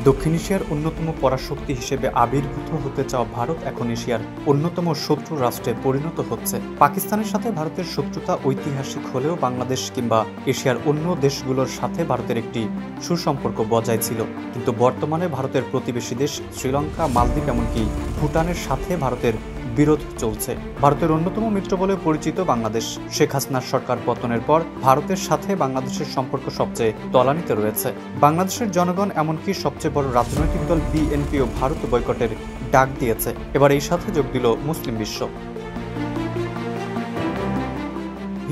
দক্ষিণ এশিয়ার অন্যতম পরাশক্তি হিসেবে আবির্ভূত হতে চাওয়া ভারত এখন এশিয়ার অন্যতম শত্রু রাষ্ট্রে পরিণত হচ্ছে। পাকিস্তানের সাথে ভারতের শত্রুতা ঐতিহাসিক হলেও বাংলাদেশ কিংবা এশিয়ার অন্য দেশগুলোর সাথে ভারতের একটি সুসম্পর্ক বজায় ছিল। কিন্তু বর্তমানে ভারতের প্রতিবেশী দেশ শ্রীলঙ্কা, মালদ্বীপ এমনকি ভুটানের সাথে ভারতের বিরোধ চলছে। ভারতের অন্যতম মিত্র বলে পরিচিত বাংলাদেশ। শেখ হাসিনার সরকার পতনের পর ভারতের সাথে বাংলাদেশের সম্পর্ক সবচেয়ে তলানিতে রয়েছে। বাংলাদেশের জনগণ এমনকি সবচেয়ে বড় রাজনৈতিক দল বিএনপিও ভারত বয়কটের ডাক দিয়েছে। এবার এই সাথে যোগ দিল মুসলিম বিশ্ব।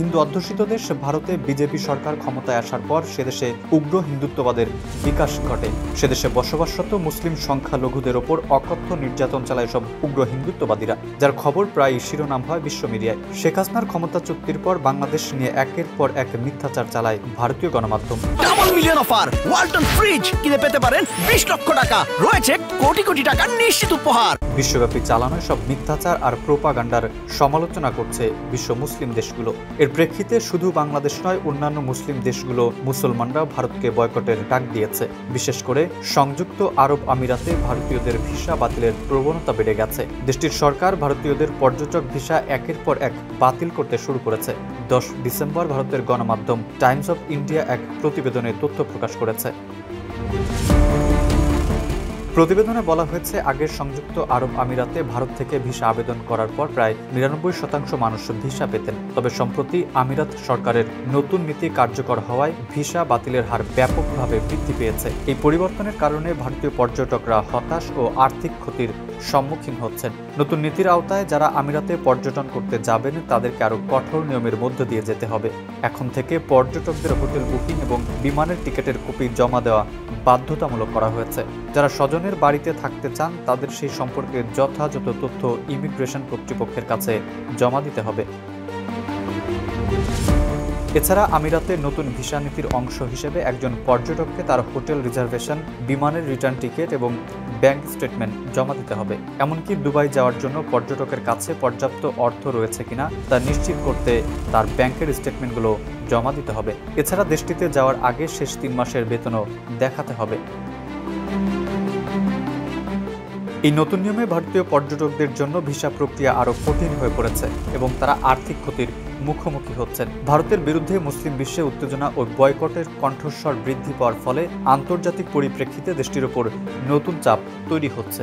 হিন্দু অধ্যুষিত দেশ ভারতে বিজেপি সরকার ক্ষমতায় আসার পর সেদেশে উগ্র হিন্দুত্ববাদের বিকাশ ঘটে। সেদেশে বসবাসরত মুসলিম সংখ্যালঘুদের ওপর অকথ্য নির্যাতন চালায় সব উগ্র হিন্দুত্ববাদীরা, যার খবর প্রায় শিরোনাম হয় বিশ্ব মিডিয়ায়। শেখ হাসিনার ক্ষমতা চুক্তির পর বাংলাদেশ নিয়ে একের পর এক মিথ্যাচার চালায় ভারতীয় গণমাধ্যম। Double million offer, Walton fridge কিনে পেতে পারেন 20 লক্ষ টাকা, রয়েছে কোটি কোটি টাকার নিশ্চিত উপহার। বিশ্বব্যাপী চালানো সব মিথ্যাচার আর প্রোপাগান্ডার সমালোচনা করছে বিশ্ব মুসলিম দেশগুলো। এর প্রেক্ষিতে শুধু বাংলাদেশ নয়, অন্যান্য মুসলিম দেশগুলো মুসলমানরা ভারতকে বয়কটের ডাক দিয়েছে। বিশেষ করে সংযুক্ত আরব আমিরাতে ভারতীয়দের ভিসা বাতিলের প্রবণতা বেড়ে গেছে। দেশটির সরকার ভারতীয়দের পর্যটক ভিসা একের পর এক বাতিল করতে শুরু করেছে। 10 ডিসেম্বর ভারতের গণমাধ্যম টাইমস অফ ইন্ডিয়া এক প্রতিবেদনে তথ্য প্রকাশ করেছে। প্রতিবেদনে বলা হয়েছে, আগের সংযুক্ত আরব আমিরাতে ভারত থেকে ভিসা আবেদন করার পর প্রায় 99% মানুষ ভিসা পেতেন। তবে সম্প্রতি আমিরাত সরকারের নতুন নীতি কার্যকর হওয়ায় ভিসা বাতিলের হার ব্যাপকভাবে বৃদ্ধি পেয়েছে। এই পরিবর্তনের কারণে ভারতীয় পর্যটকরা হতাশ ও আর্থিক ক্ষতির সম্মুখীন হচ্ছেন। নতুন নীতির আওতায় যারা আমিরাতে পর্যটন করতে যাবেন তাদেরকে আরো কঠোর নিয়মের মধ্য দিয়ে যেতে হবে। এখন থেকে পর্যটকদের হোটেল বুকিং এবং বিমানের টিকিটের কপি জমা দেওয়া বাধ্যতামূলক করা হয়েছে। যারা স্বজনের বাড়িতে থাকতে চান তাদের সেই সম্পর্কে যথাযথ তথ্য ইমিগ্রেশন কর্তৃপক্ষের কাছে জমা দিতে হবে। এছাড়া আমিরাতের নতুন ভিসা নীতির অংশ হিসেবে একজন পর্যটককে তার হোটেল রিজার্ভেশন, বিমানের রিটার্ন টিকিট এবং ব্যাংক স্টেটমেন্ট জমা দিতে হবে। এমনকি দুবাই যাওয়ার জন্য পর্যটকের কাছে পর্যাপ্ত অর্থ রয়েছে কিনা তা নিশ্চিত করতে তার ব্যাংকের স্টেটমেন্টগুলো জমা দিতে হবে। এছাড়া দেশটিতে যাওয়ার আগে শেষ 3 মাসের বেতনও দেখাতে হবে। এই নতুন নিয়মে ভারতীয় পর্যটকদের জন্য ভিসা প্রক্রিয়া আরও কঠিন হয়ে পড়েছে এবং তারা আর্থিক ক্ষতির মুখোমুখি হচ্ছেন। ভারতের বিরুদ্ধে মুসলিম বিশ্বে উত্তেজনা ও বয়কটের কণ্ঠস্বর বৃদ্ধি পাওয়ার ফলে আন্তর্জাতিক পরিপ্রেক্ষিতে দেশটির ওপর নতুন চাপ তৈরি হচ্ছে।